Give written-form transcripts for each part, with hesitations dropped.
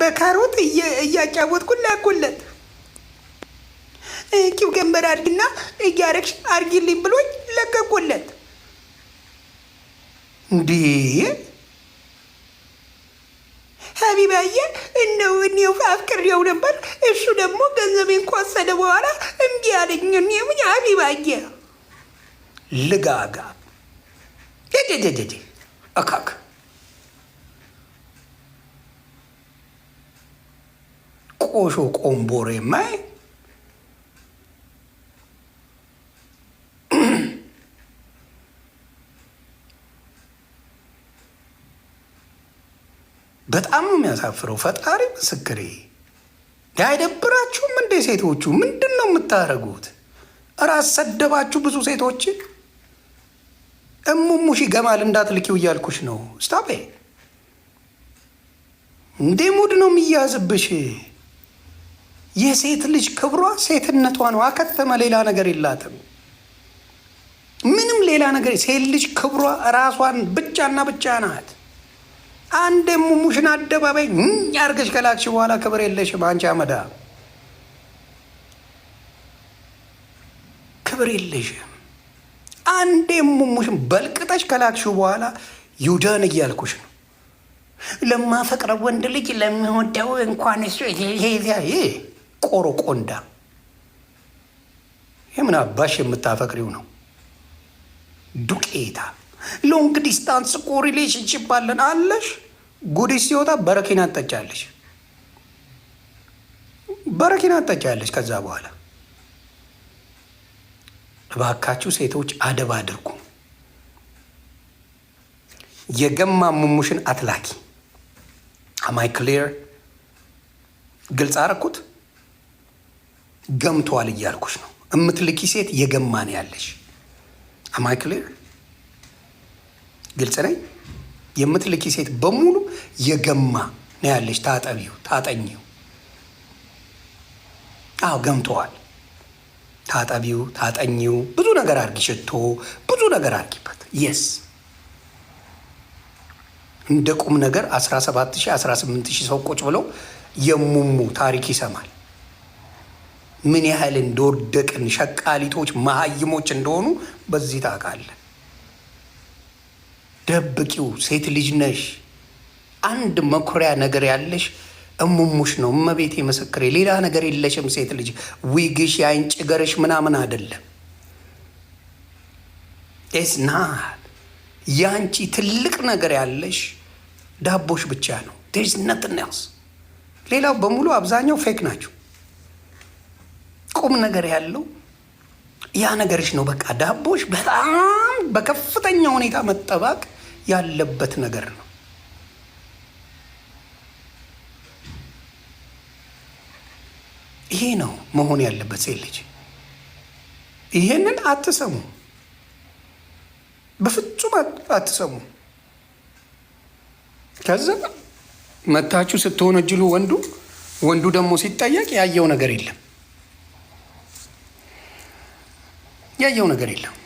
በካሮት እያጫወትኩ ላኩለት። ቂው ገንበር አድርግና እያረግሽ አርጊልኝ ብሎኝ ለቀቁለት። እንዴ ሀቢባዬ እኔው አፍቅሬው ነበር። እሱ ደግሞ ገንዘቤን ከወሰደ በኋላ እምቢ አለኝ። ምን ሀቢባዬ ልጋጋ ጀጀጀጀ አካክ ቆሾ ቆምቦሬ ማይ በጣም ነው የሚያሳፍረው። ፈጣሪ ምስክሬ። አይደብራችሁም እንዴ ሴቶቹ? ምንድን ነው የምታደርጉት? ራስ ሰደባችሁ ብዙ ሴቶች። እሙሙሽ ገማል እንዳትልኪው እያልኩሽ ነው። ስታፔ እንዴ ሙድ ነው የሚያዝብሽ። የሴት ልጅ ክብሯ ሴትነቷ ነው። አከተመ። ሌላ ነገር የላትም። ምንም ሌላ ነገር። ሴት ልጅ ክብሯ ራሷን ብቻና ብቻ ናት። አንድ ሙሙሽን አደባባይ አርገሽ ከላክሽ በኋላ ክብር የለሽም። አንቺ አመዳ ክብር የለሽም። አንድ ሙሙሽን በልቅጠሽ ከላክሽው በኋላ ዩደን እያልኩሽ ነው። ለማፈቅረው ወንድ ልጅ ለሚወደው እንኳን እሱ ቆሮቆንዳ የምን አባሽ የምታፈቅሪው ነው? ዱቄታ ሎንግ ዲስታንስ እኮ ሪሌሽንሽፕ አለን አለሽ። ጉዲሽ ሲወጣ በረኪና ትጠጫለሽ፣ በረኪና ትጠጫለሽ። ከዛ በኋላ እባካችሁ ሴቶች አደብ አድርጉ። የገማ ሙሙሽን አትላኪ። አማይ ክሊር? ግልጽ አረኩት? ገምቷል እያልኩሽ ነው። እምትልኪ ሴት የገማ ነው ያለሽ። አማይ ክሊር? ግልጽ ነኝ? የምትልኪ ሴት በሙሉ የገማ ነው ያለሽ። ታጠቢው፣ ታጠኚው። አዎ ገምተዋል። ታጠቢው፣ ታጠኚው። ብዙ ነገር አርጊ፣ ሽቶ ብዙ ነገር አርጊበት። የስ እንደ ቁም ነገር 17,000 18,000 ሰው ቁጭ ብለው የሙሙ ታሪክ ይሰማል። ምን ያህል እንደወደቅን ሸቃሊቶች መሀይሞች እንደሆኑ በዚህ ታውቃለህ። ደብቂው። ሴት ልጅ ነሽ። አንድ መኩሪያ ነገር ያለሽ እሙሙሽ ነው። እመቤቴ ምስክሬ፣ ሌላ ነገር የለሽም። ሴት ልጅ ዊግሽ፣ የአይን ጭገርሽ ምናምን አይደለም። ኤስና ያንቺ ትልቅ ነገር ያለሽ ዳቦሽ ብቻ ነው። ዴርስ ነትን ኤልስ። ሌላው በሙሉ አብዛኛው ፌክ ናቸው። ቁም ነገር ያለው ያ ነገርሽ ነው። በቃ ዳቦሽ በጣም በከፍተኛ ሁኔታ መጠባቅ ያለበት ነገር ነው። ይሄ ነው መሆን ያለበት። ሴት ልጅ ይሄንን አትሰሙ፣ በፍጹም አትሰሙ። ከዛ መታችሁ ስትሆነጅሉ ወንዱ ደግሞ ሲጠየቅ ያየው ነገር የለም፣ ያየው ነገር የለም።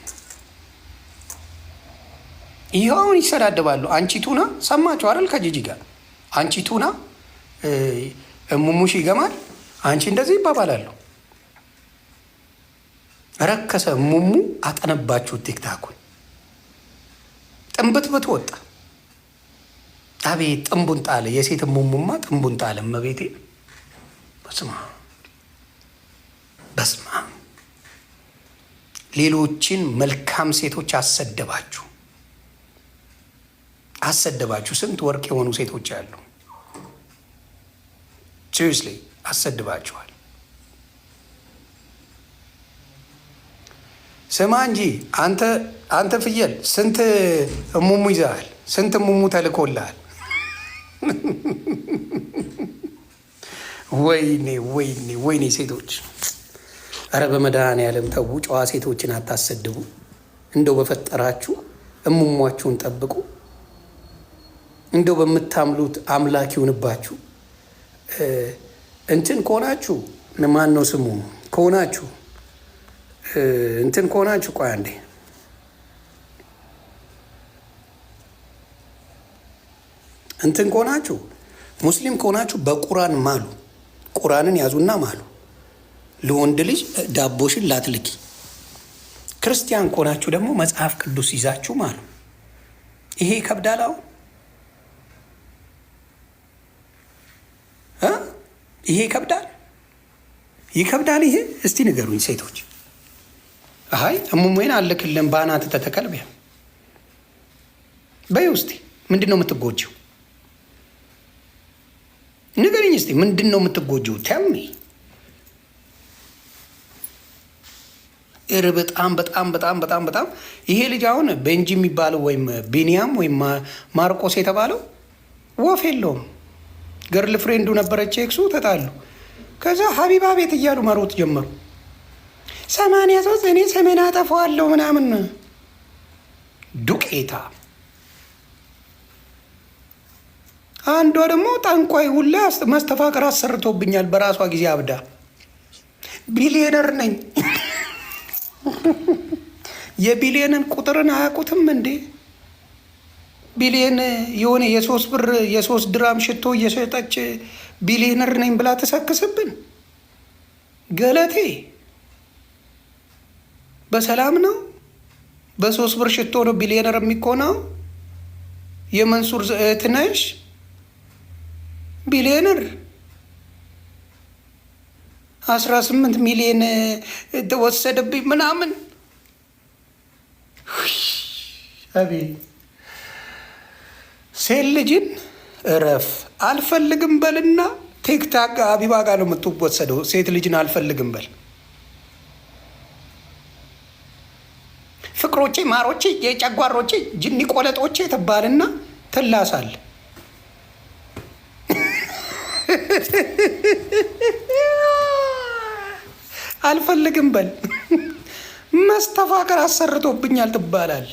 ይኸው አሁን ይሰዳደባሉ። አንቺ ቱና ሰማችሁ አይደል? ከጂጂ ጋር አንቺ ቱና ሙሙሽ ይገማል፣ አንቺ እንደዚህ ይባባላሉ። ረከሰ ሙሙ አጠነባችሁ። ቲክታኩን ጥንብትብት ወጣ። አቤት ጥንቡን ጣለ። የሴት ሙሙማ ጥንቡን ጣለ። መቤቴ በስማ በስማ ሌሎችን መልካም ሴቶች አሰደባችሁ። ስንት ወርቅ የሆኑ ሴቶች አሉ። ሲሪየስሊ አሰድባችኋል። ስማ እንጂ አንተ ፍየል ስንት ሙሙ ይዘሃል? ስንት ሙሙ ተልኮልሃል? ወይኔ ሴቶች፣ ኧረ በመድኃኒዓለም ተዉ። ጨዋ ሴቶችን አታሰድቡ። እንደው በፈጠራችሁ እሙሟችሁን ጠብቁ። እንደው በምታምሉት አምላክ ይሁንባችሁ። እንትን ከሆናችሁ ማን ነው ስሙ ከሆናችሁ እንትን ከሆናችሁ ቆይ አንዴ እንትን ከሆናችሁ ሙስሊም ከሆናችሁ በቁራን ማሉ። ቁራንን ያዙና ማሉ። ለወንድ ልጅ ዳቦሽን ላትልኪ። ክርስቲያን ከሆናችሁ ደግሞ መጽሐፍ ቅዱስ ይዛችሁ ማሉ። ይሄ ይከብዳል። አሁን ይሄ ይከብዳል። ይሄ እስቲ ንገሩኝ ሴቶች። አይ እሙሙን አልክልን ባናት ተተከልቢያ በይ ውስጤ ምንድን ነው የምትጎጂው? ንገሪኝ እስቲ ምንድን ነው የምትጎጂው? ተሚ በጣም በጣም በጣም በጣም በጣም ይሄ ልጅ አሁን ቤንጂ የሚባለው ወይም ቢኒያም ወይም ማርቆስ የተባለው ወፍ የለውም። ገርል ፍሬንዱ ነበረች፣ ኤክሱ ተጣሉ። ከዛ ሀቢባ ቤት እያሉ መሮጥ ጀመሩ። 83 እኔ ሰሜን አጠፋዋለሁ ምናምን ዱቄታ። አንዷ ደግሞ ጠንቋይ ሁላ መስተፋቅር አሰርቶብኛል በራሷ ጊዜ አብዳ። ቢሊየነር ነኝ። የቢሊየንን ቁጥርን አያውቁትም እንዴ? ቢሊየን የሆነ የ3 ድራም ሽቶ እየሸጠች ቢሊየነር ነኝ ብላ ተሰክስብን። ገለቴ በሰላም ነው። በ3 ብር ሽቶ ነው ቢሊየነር የሚኮነው። የመንሱር እህት ነሽ ቢሊየነር። 18 ሚሊዮን ተወሰደብኝ ምናምን። አቤት ሴት ልጅን እረፍ አልፈልግም በልና ቲክታክ አቢባ ጋር ነው የምትወሰደው። ሴት ልጅን አልፈልግም በል። ፍቅሮቼ፣ ማሮቼ፣ የጨጓሮቼ ጅኒ ቆለጦቼ ትባልና ትላሳል። አልፈልግም በል። መስተፋቅር አሰርቶብኛል ትባላል።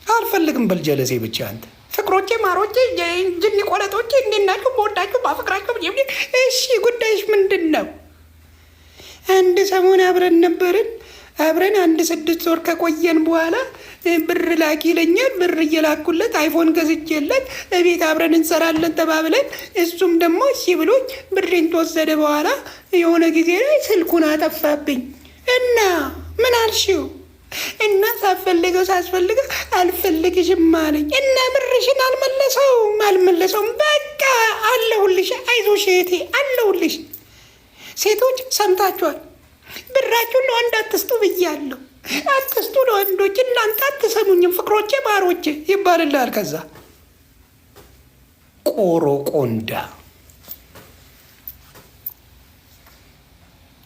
አልፈልግም በል ጀለሴ ብቻ አንተ። ፍቅሮቼ፣ ማሮቼ፣ ጅኒ ቆለጦቼ እንዴት ናችሁ? በወዳችሁ ባፈቅራችሁ። እሺ ጉዳይሽ ምንድን ነው? አንድ ሰሞን አብረን ነበርን። አብረን 6 ወር ከቆየን በኋላ ብር ላኪ ይለኛል። ብር እየላኩለት አይፎን ገዝቼለት እቤት አብረን እንሰራለን ተባብለን፣ እሱም ደግሞ እሺ ብሎኝ ብሬን ተወሰደ። በኋላ የሆነ ጊዜ ላይ ስልኩን አጠፋብኝ እና ምን አልሽው? እና ሳስፈልገው አልፈልግሽም አለኝ እና ብርሽን አልመለሰውም። በቃ አለሁልሽ፣ አይዞሽ እህቴ አለሁልሽ። ሴቶች ሰምታችኋል። ብራችሁን ለወንድ አትስጡ ብያለሁ። አትስጡ ለወንዶች። እናንተ አትሰሙኝም። ፍቅሮቼ፣ ማሮቼ ይባልላል። ከዛ ቆሮቆንዳ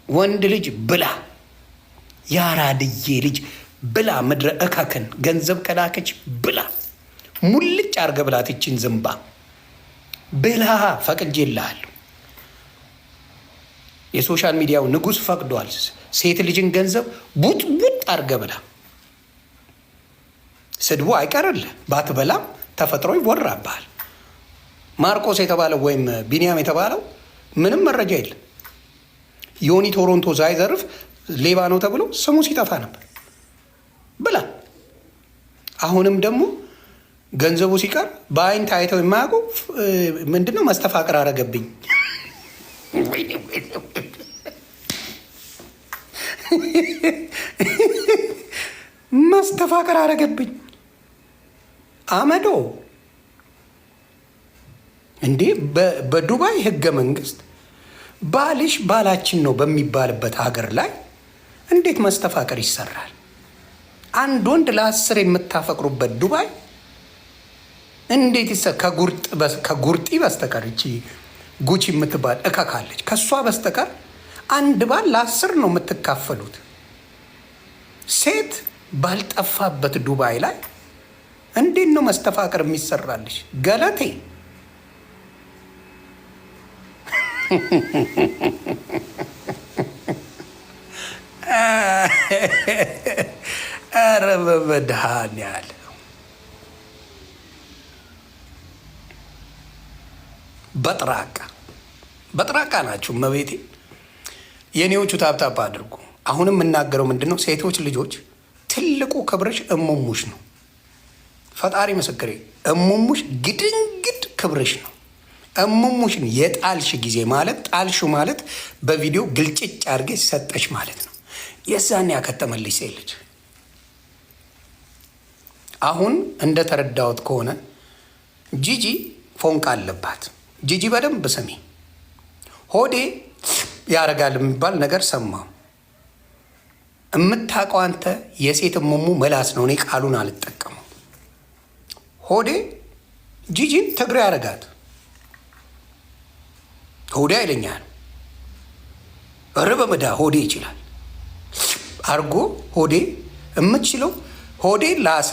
ወንድ ልጅ ብላ፣ ያራድዬ ልጅ ብላ፣ ምድረ እካክን ገንዘብ ከላከች ብላ፣ ሙልጭ አርገ ብላት። ይችን ዝንባ ብላ ፈቅጄልሃለሁ። የሶሻል ሚዲያው ንጉሥ ፈቅዷል። ሴት ልጅን ገንዘብ ቡጥ አርገ ብላ። ስድቡ አይቀርልህ፣ ባትበላም ተፈጥሮ ይወራብሃል። ማርቆስ የተባለው ወይም ቢኒያም የተባለው ምንም መረጃ የለም። ዮኒ ቶሮንቶ ሳይዘርፍ ሌባ ነው ተብሎ ስሙ ሲጠፋ ነበር። ብላ። አሁንም ደግሞ ገንዘቡ ሲቀር በአይን ታይተው የማያውቁ ምንድነው መስተፋቅር አረገብኝ። መስተፋቅር አረገብኝ አመዶ እንዴ! በዱባይ ህገ መንግስት ባልሽ ባላችን ነው በሚባልበት ሀገር ላይ እንዴት መስተፋቅር ይሰራል? አንድ ወንድ ለ10 የምታፈቅሩበት ዱባይ እንዴት ከጉርጢ በስተቀር እቺ ጉቺ የምትባል እካካለች፣ ከሷ በስተቀር አንድ ባል ለ10 ነው የምትካፈሉት። ሴት ባልጠፋበት ዱባይ ላይ እንዴት ነው መስተፋቅር የሚሰራልሽ? ገለቴ ኧረ በመድኃኒዓለም በጥራቃ ናችሁ። እመቤቴ የኔዎቹ ታፕታፕ አድርጉ። አሁንም የምናገረው ምንድን ነው? ሴቶች ልጆች ትልቁ ክብርሽ እሙሙሽ ነው። ፈጣሪ ምስክሬ፣ እሙሙሽ ግድንግድ ክብርሽ ነው። እሙሙሽን የጣልሽ ጊዜ ማለት ጣልሹ ማለት በቪዲዮ ግልጭጭ አድርጌ ሰጠሽ ማለት ነው። የዛን ያከተመልሽ ሴት ልጅ አሁን እንደተረዳሁት ከሆነ ጂጂ ፎንቃ አለባት። ጂጂ በደንብ ስሚ። ሆዴ ያረጋል የሚባል ነገር ሰማሁ። የምታውቀው አንተ የሴት እሙሙ መላስ ነው። እኔ ቃሉን አልጠቀመው። ሆዴ ጂጂን ትግሬ ያረጋት። ሆዴ አይለኛል በመዳ ሆዴ ይችላል አርጎ ሆዴ የምትችለው ሆዴ ላሰ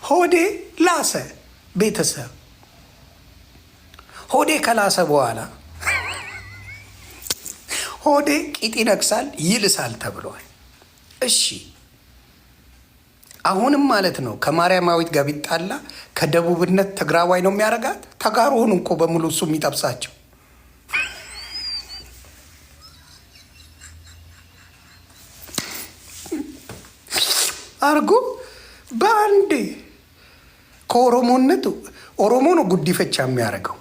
ሆዴ ላሰ። ቤተሰብ ሆዴ ከላሰ በኋላ ሆዴ ቂጥ ይነክሳል ይልሳል ተብሏል። እሺ አሁንም ማለት ነው ከማርያማዊት ጋር ቢጣላ ከደቡብነት ትግራዋይ ነው የሚያረጋት። ተጋሩን እኮ በሙሉ እሱ የሚጠብሳቸው አርጎ በአንዴ ከኦሮሞነት ኦሮሞ ነው ጉዲፈቻ የሚያደርገው።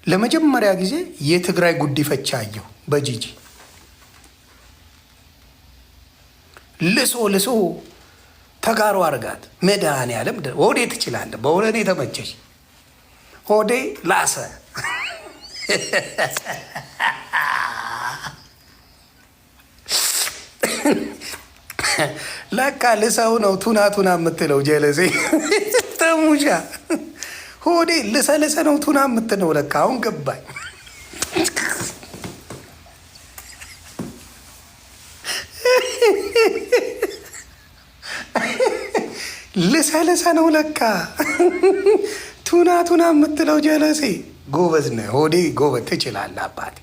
ለመጀመሪያ ጊዜ የትግራይ ጉዲፈቻ አየሁ በጂጂ ልሶ ተጋሩ አርጋት። መድኃኒዓለም ሆዴ ትችላለህ። በእውነት የተመቸሽ ሆዴ ላሰ። ለካ ልሰው ነው ቱና የምትለው ጀለሴ ተሙሻ። ሆዴ ልሰ ነው ቱና የምትለው ለካ አሁን ገባኝ። ልሰ ነው ለካ ቱና የምትለው ጀለሴ። ጎበዝ ነህ ሆዴ፣ ጎበዝ ትችላለህ አባቴ።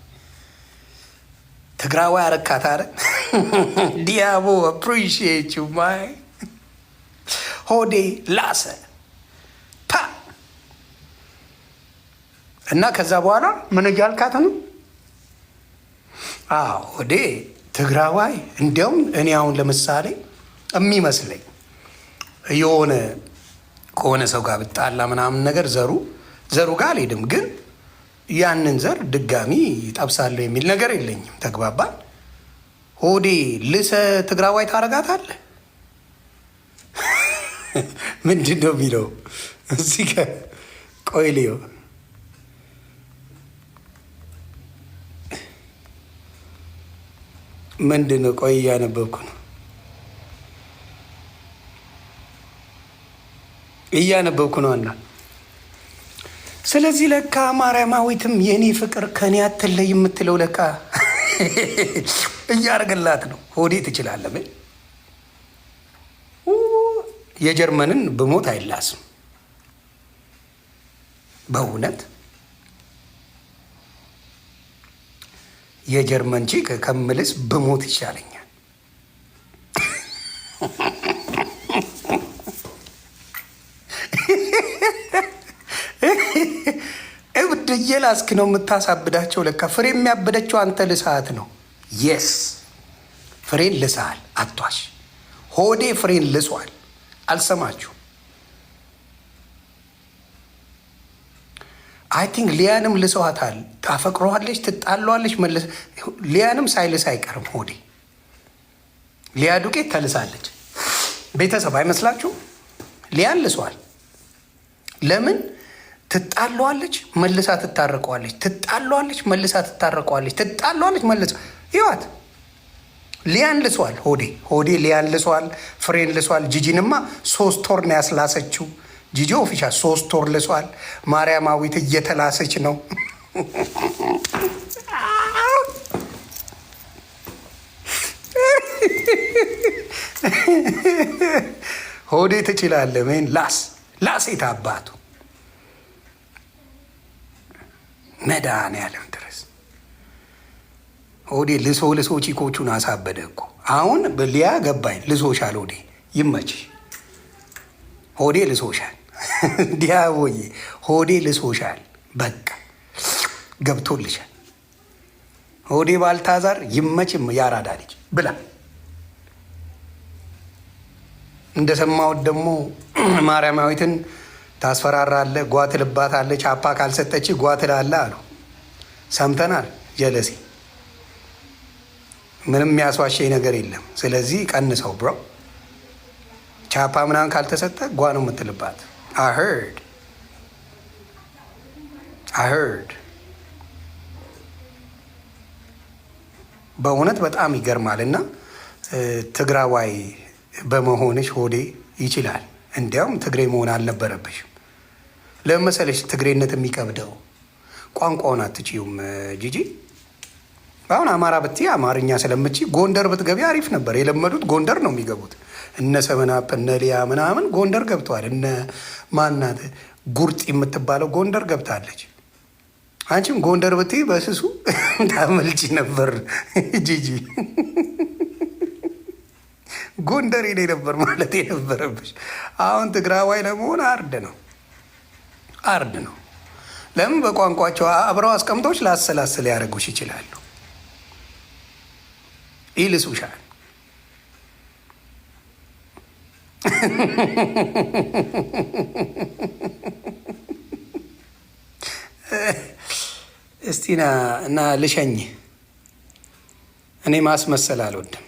ትግራዋይ አረካት አረ ዲያቦ አፕሪሺየት ዩ ማይ ሆዴ ላሰ ፓ እና ከዛ በኋላ ምን እያልካት ነው? ሆዴ ትግራዋይ። እንዲያውም እኔ አሁን ለምሳሌ የሚመስለኝ የሆነ ከሆነ ሰው ጋር ብጣላ ምናምን ነገር ዘሩ ጋር አልሄድም፣ ግን ያንን ዘር ድጋሚ ጠብሳለሁ የሚል ነገር የለኝም። ተግባባን? ሆዴ ልሰ ትግራዋይ ታረጋታለህ። ምንድን ነው የሚለው እዚህ ጋር? ቆይ ልዮ ምንድን ነው? ቆይ እያነበብኩ ነው አና ስለዚህ ለካ ማርያማዊትም የኔ ፍቅር ከኔ አትለይ የምትለው ለካ እያደረገላት ነው። ሆዴ ትችላለህ። የጀርመንን ብሞት አይላስም በእውነት የጀርመን ቺክ ከምልስ ብሞት ይሻለኛል። እብድ እየላስክ ነው የምታሳብዳቸው። ለካ ፍሬ የሚያበደችው አንተ ልሳት ነው። የስ ፍሬን ልሳል። አቷሽ ሆዴ ፍሬን ልሷል። አልሰማችሁ? አይ ቲንክ ሊያንም ልሰዋታል። ታፈቅረዋለች፣ ትጣለዋለች። ሊያንም ሳይልስ አይቀርም። ሆዴ ሊያ ዱቄት ተልሳለች። ቤተሰብ አይመስላችሁ? ሊያን ልሷል። ለምን? ትጣለዋለች፣ መልሳ ትታረቀዋለች። ትጣለዋለች፣ መልሳ ትታረቀዋለች። ትጣለዋለች፣ መልሳ ይዋት ሊያን ልሷል። ሆዴ ሊያን ልሷል። ፍሬን ልሷል። ጂጂንማ 3 ወር ነው ያስላሰችው። ጂጂ ኦፊሻል 3 ወር ልሷል። ማርያማዊት እየተላሰች ነው። ሆዴ ትችላለህ። ምን ላሴት አባቱ መድኃኒዓለም ድረስ ሆዴ ልሶ ቺኮቹን አሳበደ እኮ። አሁን በሊያ ገባኝ። ልሶሻል። ሆዴ ይመችሽ። ሆዴ ልሶሻል። ዲያቦዬ ሆዴ ልሶሻል። በቃ ገብቶልሻል። ሆዴ ባልታዛር ይመችም ያራዳ ልጅ ብላ። እንደሰማሁት ደግሞ ማርያማዊትን ታስፈራራለህ፣ ጓ ትልባታለህ፣ ቻፓ ካልሰጠች ጓ ትላለህ አሉ። ሰምተናል። ጀለሲ ምንም የሚያስዋሸኝ ነገር የለም። ስለዚህ ቀንሰው ብሮ። ቻፓ ምናምን ካልተሰጠ ጓ ነው የምትልባት። I heard በእውነት በጣም ይገርማል። እና ትግራዋይ በመሆንሽ ሆዴ ይችላል። እንዲያውም ትግሬ መሆን አልነበረብሽም። ለመሰለሽ ትግሬነት የሚከብደው ቋንቋውን አትችዩም ጂጂ። አሁን አማራ ብትይ አማርኛ ስለምቺ ጎንደር ብትገቢ አሪፍ ነበር። የለመዱት ጎንደር ነው የሚገቡት። እነ ሰመናፕ እነ ሊያ ምናምን ጎንደር ገብተዋል። እነ ማናት ጉርጥ የምትባለው ጎንደር ገብታለች። አንቺም ጎንደር ብትይ በስሱ ታመልጪ ነበር ጂጂ። ጎንደር ሄደ ነበር ማለት የነበረብሽ። አሁን ትግራዋይ ለመሆን አርድ ነው። ለምን በቋንቋቸው አብረው አስቀምጦች ላሰላስል ያደርጉሽ ይችላሉ። ይልሱሻል። እስቲና እና ልሸኝ። እኔ ማስመሰል አልወድም።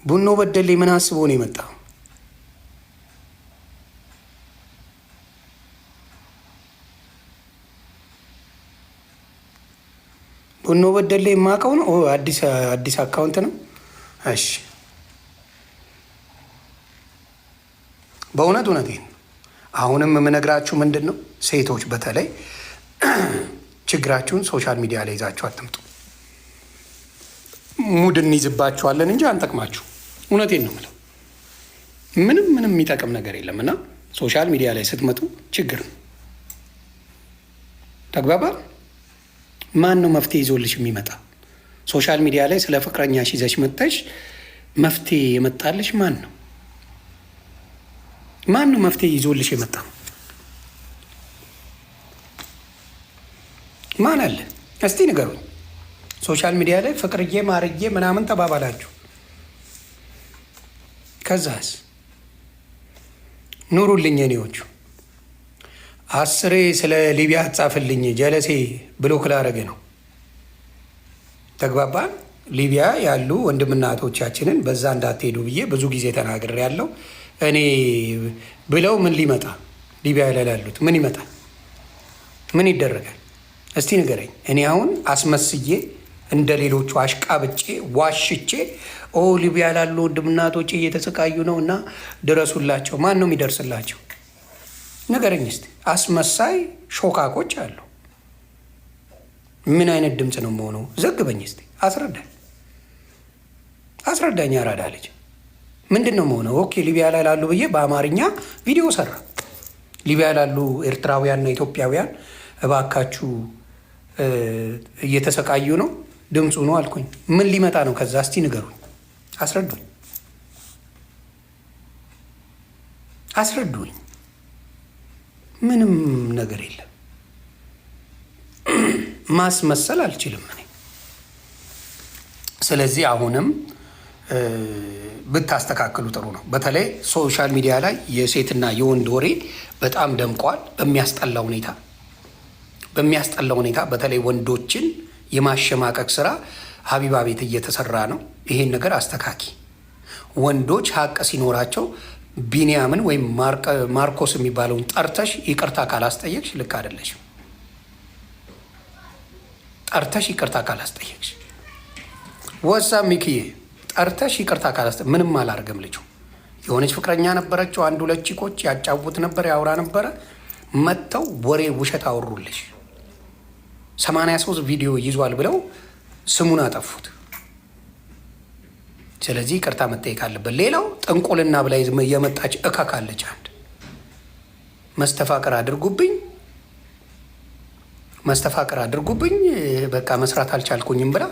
ቡኖ በደሌ ምን አስቦ ነው የመጣው? ቡኖ በደሌ የማውቀው ነው። አዲስ አካውንት ነው። እሺ፣ በእውነት እውነቴን አሁንም የምነግራችሁ ምንድን ነው፣ ሴቶች በተለይ ችግራችሁን ሶሻል ሚዲያ ላይ ይዛችሁ አትምጡ። ሙድ እንይዝባችኋለን እንጂ አንጠቅማችሁ። እውነቴን ነው የምለው። ምንም የሚጠቅም ነገር የለም። እና ሶሻል ሚዲያ ላይ ስትመጡ ችግር ነው። ተግባባ። ማን ነው መፍትሄ ይዞልሽ የሚመጣ? ሶሻል ሚዲያ ላይ ስለ ፍቅረኛሽ ይዘሽ መጥተሽ መፍትሄ የመጣልሽ ማን ነው? ማን ነው መፍትሄ ይዞልሽ የመጣ? ማን አለ? እስቲ ንገሩኝ። ሶሻል ሚዲያ ላይ ፍቅርዬ ማርዬ ምናምን ተባባላችሁ። ከዛስ ኑሩልኝ። እኔዎቹ 10 ስለ ሊቢያ ጻፍልኝ ጀለሴ ብሎክ ላረገ ነው። ተግባባን። ሊቢያ ያሉ ወንድምና እህቶቻችንን በዛ እንዳትሄዱ ብዬ ብዙ ጊዜ ተናግሬ ያለው እኔ ብለው ምን ሊመጣ ሊቢያ ላይ ላሉት ምን ይመጣል? ምን ይደረጋል? እስቲ ንገረኝ። እኔ አሁን አስመስዬ እንደ ሌሎቹ አሽቃብጬ ዋሽቼ ሊቢያ ላሉ ወንድምና እህቶቼ እየተሰቃዩ ነው እና ድረሱላቸው። ማን ነው የሚደርስላቸው? ንገረኝ እስቲ። አስመሳይ ሾካኮች አሉ። ምን አይነት ድምፅ ነው መሆኑ? ዘግበኝ እስቲ። አስረዳኝ። አራዳ ልጅ ምንድን ነው መሆነው? ኦኬ ሊቢያ ላይ ላሉ ብዬ በአማርኛ ቪዲዮ ሰራ። ሊቢያ ላሉ ኤርትራውያንና ኢትዮጵያውያን እባካችሁ እየተሰቃዩ ነው፣ ድምፁ ነው አልኩኝ። ምን ሊመጣ ነው ከዛ? እስቲ ንገሩኝ፣ አስረዱኝ። ምንም ነገር የለም። ማስመሰል አልችልም እኔ። ስለዚህ አሁንም ብታስተካክሉ ጥሩ ነው። በተለይ ሶሻል ሚዲያ ላይ የሴትና የወንድ ወሬ በጣም ደምቋል፣ በሚያስጠላ ሁኔታ። በተለይ ወንዶችን የማሸማቀቅ ስራ ሀቢባ ቤት እየተሰራ ነው። ይሄን ነገር አስተካኪ። ወንዶች ሀቅ ሲኖራቸው ቢንያምን ወይም ማርኮስ የሚባለውን ጠርተሽ ይቅርታ ካላስጠየቅሽ ልክ አይደለሽም። ጠርተሽ ይቅርታ ካላስጠየቅሽ ወሳ ሚክዬ ጠርተሽ ይቅርታ ካላስጠየቅሽ ምንም አላርገም። ልጁ የሆነች ፍቅረኛ ነበረችው። 1-2 ቺኮች ያጫውት ነበር፣ ያወራ ነበረ። መጥተው ወሬ ውሸት አወሩልሽ። 83 ቪዲዮ ይዟል ብለው ስሙን አጠፉት። ስለዚህ ይቅርታ መጠየቅ አለበት። ሌላው ጥንቁልና ብላ የመጣች እካካለች። አንድ መስተፋቅር አድርጉብኝ በቃ መስራት አልቻልኩኝም ብላ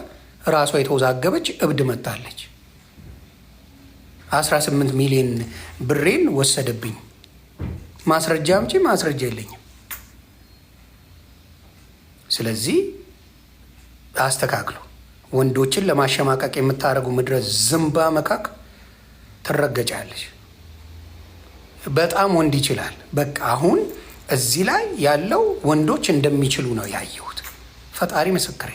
ራሷ የተወዛገበች እብድ መጣለች። 18 ሚሊዮን ብሬን ወሰደብኝ። ማስረጃ አምጪ፣ ማስረጃ የለኝም። ስለዚህ አስተካክሉ። ወንዶችን ለማሸማቀቅ የምታደርጉ ምድረ ዝምባ መካክ ትረገጫለች። በጣም ወንድ ይችላል። በቃ አሁን እዚህ ላይ ያለው ወንዶች እንደሚችሉ ነው ያየሁት። ፈጣሪ ምስክሬ፣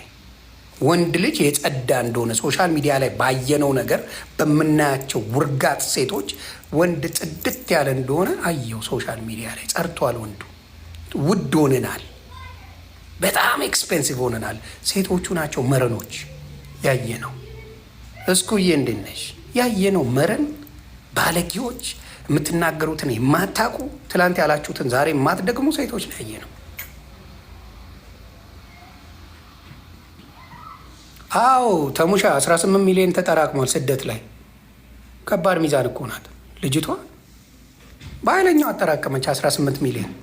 ወንድ ልጅ የጸዳ እንደሆነ ሶሻል ሚዲያ ላይ ባየነው ነገር በምናያቸው ውርጋት ሴቶች ወንድ ጽድት ያለ እንደሆነ አየው። ሶሻል ሚዲያ ላይ ጸርቷል። ወንዱ ውድ ሆነናል። በጣም ኤክስፔንሲቭ ሆነናል። ሴቶቹ ናቸው መረኖች። ያየነው እስኩዬ እንዴት ነሽ? ያየነው መረን ባለጌዎች፣ የምትናገሩትን የማታውቁ ትላንት ያላችሁትን ዛሬ የማትደግሙ ሴቶች ነው ያየነው። አዎ ተሙሻ 18 ሚሊዮን ተጠራቅሟል ስደት ላይ። ከባድ ሚዛን እኮ ናት ልጅቷ። በኃይለኛው አጠራቀመች 18 ሚሊዮን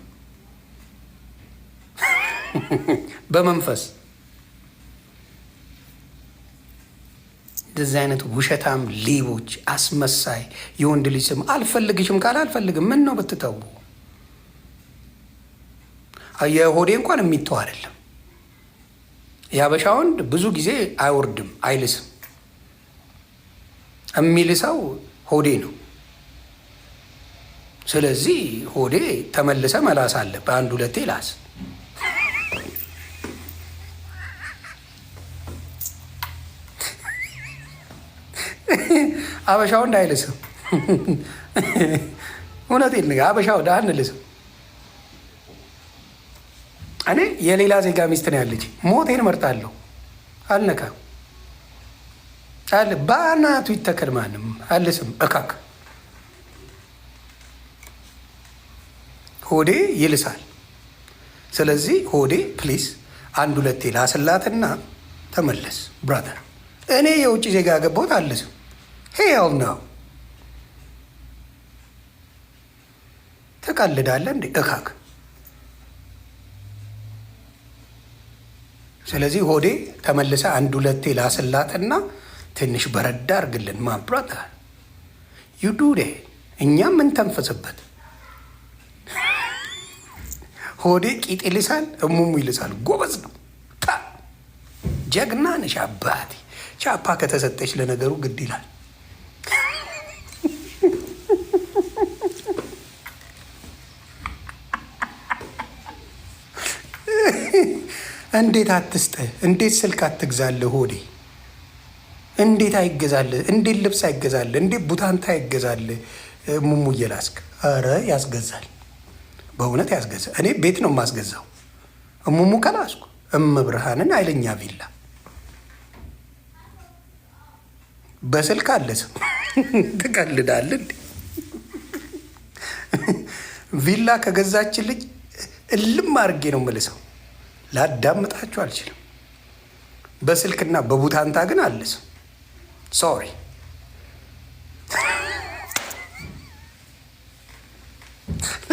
በመንፈስ። እንደዚህ አይነት ውሸታም ሌቦች፣ አስመሳይ የወንድ ልጅ ስም አልፈልግሽም ካለ አልፈልግም። ምን ነው ብትተው። የሆዴ እንኳን የሚተው አይደለም። የአበሻ ወንድ ብዙ ጊዜ አይወርድም፣ አይልስም። የሚልሰው ሆዴ ነው። ስለዚህ ሆዴ ተመልሰ መላስ አለ። በአንድ ሁለቴ ላስ። አበሻ ወንድ አይልስም። እውነቴን ነው። አበሻ ወንድ አንልስም። እኔ የሌላ ዜጋ ሚስት ነው ያለች፣ ሞቴን እመርጣለሁ። አልነካም አለ በአናቱ ይተከል። ማንም አልስም። እካክ ሆዴ ይልሳል። ስለዚህ ሆዴ ፕሊስ አንድ ሁለቴ ላስላትና ተመለስ ብራዘር። እኔ የውጭ ዜጋ ገባሁት አልስም። ሄል ነው። ትቀልዳለህ እንዴ እካክ። ስለዚህ ሆዴ ተመልሰ አንድ ሁለቴ ላስላትና ትንሽ በረዳ አርግልን። ማብራት ዩዱዴ እኛም እንተንፈስበት። ሆዴ ቂጥ ይልሳል፣ እሙሙ ይልሳል። ጎበዝ ነው። ጀግና ነሽ አባቴ። ቻፓ ከተሰጠች ለነገሩ ግድ ይላል። እንዴት አትስጠህ? እንዴት ስልክ አትግዛለህ? ሆዴ እንዴት አይገዛልህ? እንዴት ልብስ አይገዛልህ? እንዴት ቡታንታ አይገዛልህ? ሙሙ እየላስክ ኧረ ያስገዛል። በእውነት ያስገዛል። እኔ ቤት ነው የማስገዛው። ሙሙ ከላስኩ እመብርሃንን ኃይለኛ ቪላ በስልክ አለስም። ትቀልዳለህ እንዴ? ቪላ ከገዛችልኝ እልም አድርጌ ነው የምልሰው። ላዳምጣችሁ አልችልም። በስልክና በቡታንታ ግን አልስም። ሶሪ።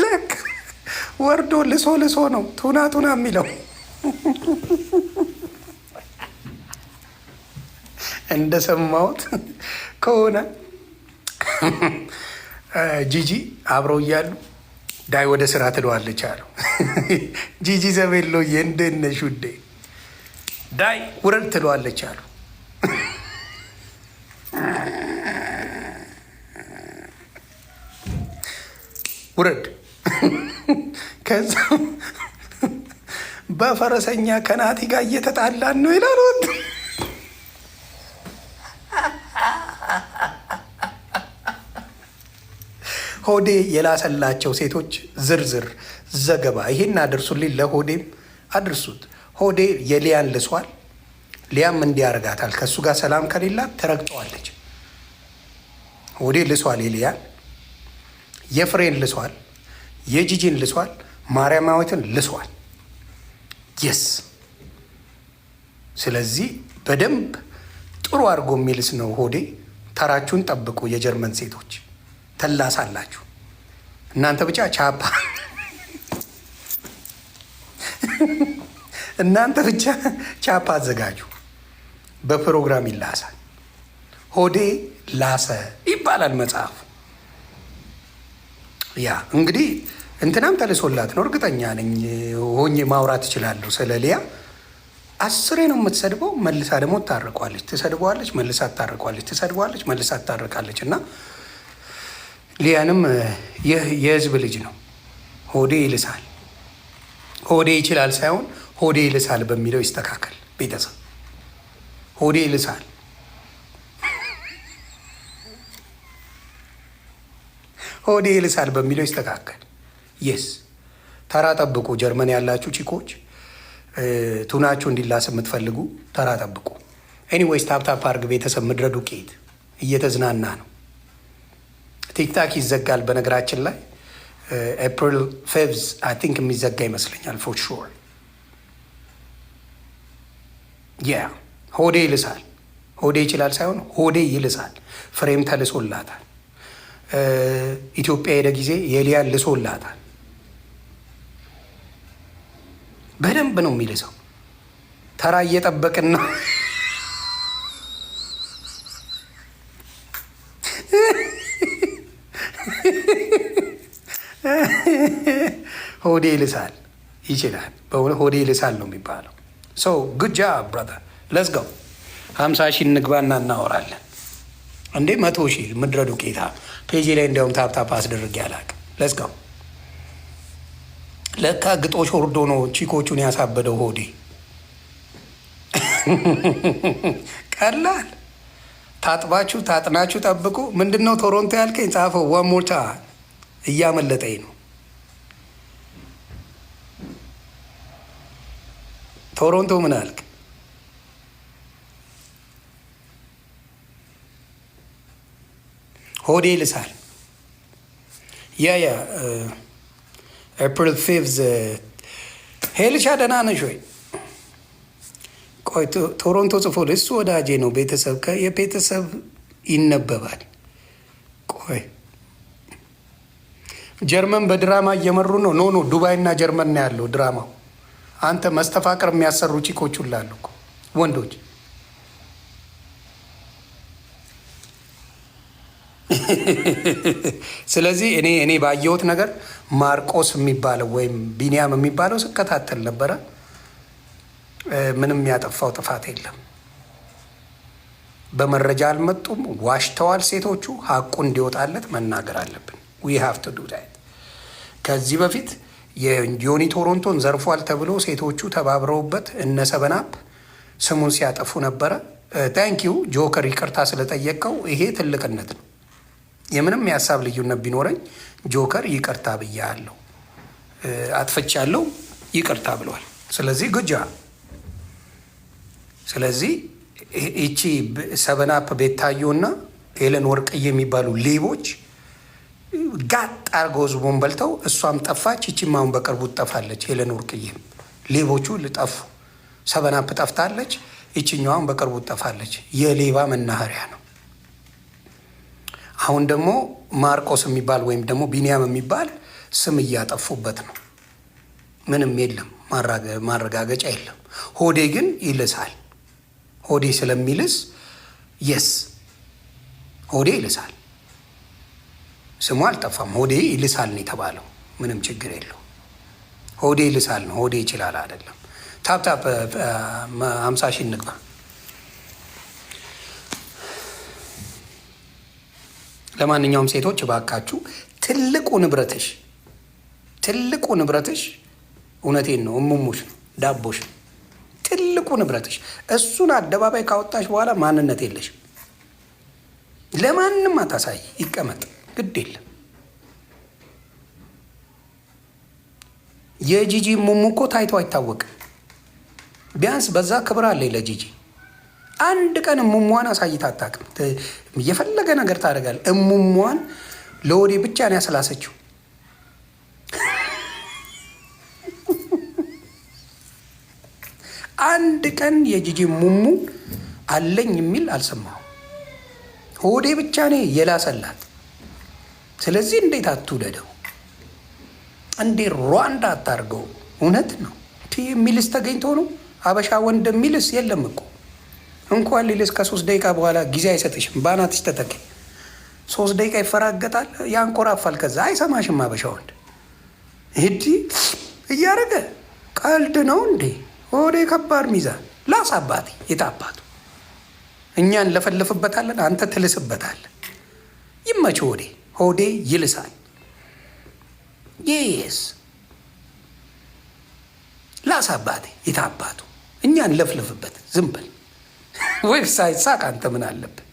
ልክ ወርዶ ልሶ ልሶ ነው ቱና ቱና የሚለው። እንደሰማሁት ከሆነ ጂጂ አብረው እያሉ ዳይ ወደ ስራ ትለዋለች አሉ። ጂጂ ዘቤሎዬ እንደት ነሽ ውዴ? ዳይ ውረድ ትለዋለች አሉ። ውረድ። ከዛ በፈረሰኛ ከናቲ ጋር እየተጣላን ነው ይላሉ። ሆዴ የላሰላቸው ሴቶች ዝርዝር ዘገባ ይሄን አድርሱልኝ። ለሆዴም አድርሱት። ሆዴ የሊያን ልሷል። ሊያም እንዲያረጋታል። ከእሱ ጋር ሰላም ከሌላት ትረግጠዋለች። ሆዴ ልሷል። የሊያን የፍሬን ልሷል። የጂጂን ልሷል። ማርያማዊትን ልሷል። የስ ስለዚህ በደንብ ጥሩ አድርጎ የሚልስ ነው ሆዴ። ተራችሁን ጠብቁ የጀርመን ሴቶች፣ ተላሳላችሁ እናንተ ብቻ ቻፓ እናንተ ብቻ ቻፓ አዘጋጁ። በፕሮግራም ይላሳል። ሆዴ ላሰ ይባላል መጽሐፉ። ያ እንግዲህ እንትናም ተልሶላት ነው እርግጠኛ ነኝ ሆኜ ማውራት እችላለሁ ስለ ሊያ። 10 ነው የምትሰድበው፣ መልሳ ደግሞ ታርቋለች፣ ትሰድበዋለች፣ መልሳ ታርቋለች፣ ትሰድበዋለች፣ መልሳ ታርቃለች። እና ሊያንም የህዝብ ልጅ ነው። ሆዴ ይልሳል፣ ሆዴ ይችላል ሳይሆን ሆዴ ይልሳል በሚለው ይስተካከል። ቤተሰብ ሆዴ ይልሳል፣ ሆዴ ይልሳል በሚለው ይስተካከል። የስ ተራ ጠብቁ። ጀርመን ያላችሁ ቺኮች ቱናችሁ እንዲላስ የምትፈልጉ ተራ ጠብቁ። ኤኒዌይስ ታፕታፕ አርግ ቤተሰብ። ምድረ ዱቄት እየተዝናና ነው። ቲክታክ ይዘጋል በነገራችን ላይ ኤፕሪል 5 አይ ቲንክ የሚዘጋ ይመስለኛል ፎር ሹር። ያ ሆዴ ይልሳል፣ ሆዴ ይችላል ሳይሆን ሆዴ ይልሳል። ፍሬም ተልሶላታል። ኢትዮጵያ ሄደ ጊዜ የሊያን ልሶላታል። በደንብ ነው የሚልሰው። ተራ እየጠበቅን ነው። ሆዴ ይልሳል ይችላል። በእውነት ሆዴ ይልሳል ነው የሚባለው። ሶ ጉድ ጃብ ብራዘር ለስ ጎ 50 ሺህ እንግባና እናወራለን። እንዴ 100 ሺህ ምድረ ዱቄታ ፔጅ ላይ እንዲያውም ታፕታፕ አስደርግ ያላቅ ለስ ጎ። ለካ ግጦሽ ወርዶ ነው ቺኮቹን ያሳበደው ሆዴ። ቀላል ታጥባችሁ ታጥናችሁ ጠብቁ። ምንድን ነው ቶሮንቶ ያልከኝ? ጻፈው ወሞታ እያመለጠኝ ነው። ቶሮንቶ ምን አልክ? ሆዴ ይልሳል። ያ ኤፕሪል 5 ሄልሻ ደህና ነሽ ወይ? ቆይ ቶሮንቶ ጽፎ እሱ ወዳጄ ነው። ቤተሰብ የቤተሰብ ይነበባል። ቆይ ጀርመን በድራማ እየመሩ ነው። ኖ ዱባይና ጀርመን ነው ያለው ድራማው። አንተ መስተፋቅር የሚያሰሩ ቺኮች ሁላሉ እኮ ወንዶች። ስለዚህ እኔ ባየሁት ነገር ማርቆስ የሚባለው ወይም ቢኒያም የሚባለው ስከታተል ነበረ። ምንም ያጠፋው ጥፋት የለም። በመረጃ አልመጡም፣ ዋሽተዋል ሴቶቹ። ሀቁ እንዲወጣለት መናገር አለብን። ዊ ሃቭ ቱ ዱ ዳት። ከዚህ በፊት የዮኒ ቶሮንቶን ዘርፏል ተብሎ ሴቶቹ ተባብረውበት እነ ሰበናፕ ስሙን ሲያጠፉ ነበረ። ታንኪዩ ጆከር፣ ይቅርታ ስለጠየቀው ይሄ ትልቅነት ነው። የምንም የሀሳብ ልዩነት ቢኖረኝ ጆከር ይቅርታ ብያለሁ፣ አጥፍቻለሁ፣ ይቅርታ ብሏል። ስለዚህ ግጃ ስለዚህ ይቺ ሰበናፕ ቤታዮና ሄለን ወርቅዬ የሚባሉ ሌቦች ጋጥ አርገው ህዝቡን በልተው እሷም ጠፋች። ይቺም አሁን በቅርቡ ትጠፋለች። ሄለን ወርቅዬም ሌቦቹ ልጠፉ፣ ሰበናፕ ጠፍታለች። ይችኛዋን በቅርቡ ትጠፋለች። የሌባ መናኸሪያ ነው። አሁን ደግሞ ማርቆስ የሚባል ወይም ደግሞ ቢኒያም የሚባል ስም እያጠፉበት ነው። ምንም የለም፣ ማረጋገጫ የለም። ሆዴ ግን ይልሳል። ሆዴ ስለሚልስ የስ ሆዴ ይልሳል። ስሙ አልጠፋም። ሆዴ ይልሳል ነው የተባለው። ምንም ችግር የለው። ሆዴ ይልሳል ነው፣ ሆዴ ይችላል አይደለም። ታፕታፕ 50 ሺህ እንግባ። ለማንኛውም ሴቶች እባካችሁ ትልቁ ንብረትሽ እውነቴን ነው እሙሙሽ ነው፣ ዳቦሽ ነው ትልቁ ንብረትሽ። እሱን አደባባይ ካወጣሽ በኋላ ማንነት የለሽም። ለማንም አታሳይ፣ ይቀመጥ፣ ግድ የለም። የጂጂ ሙሙ እኮ ታይቶ አይታወቅም። ቢያንስ በዛ ክብር አለኝ ለጂጂ። አንድ ቀን እሙሟን አሳይታ አታውቅም። የፈለገ ነገር ታደርጋለህ። እሙሟን ለወዴ ብቻ ነው ያስላሰችው። አንድ ቀን የጂጂ ሙሙ አለኝ የሚል አልሰማሁም። ሆዴ ብቻ ነው የላሰላት። ስለዚህ እንዴት አትውደደው? እንዴ ሩዋንዳ አታርገው? እውነት ነው የሚልስ ተገኝቶ ነው። አበሻ ወንድ የሚልስ የለም እኮ። እንኳን ሊልስ ከ3 ደቂቃ በኋላ ጊዜ አይሰጥሽም። ባናትሽ ተተኪ 3 ደቂቃ ይፈራገጣል፣ ያንኮራፋል። ከዛ አይሰማሽም። አበሻ ወንድ ሂዲ እያደረገ ቀልድ ነው እንዴ? ሆዴ ከባድ ሚዛን ላስ አባቴ የታባቱ እኛን ለፈልፍበታለን፣ አንተ ትልስበታለን። ይመች ሆዴ ሆዴ ይልሳል። የስ ላስ አባቴ የታባቱ እኛን ለፍልፍበት ዝም በል። ዌብሳይት ሳቅ አንተ ምን አለብህ?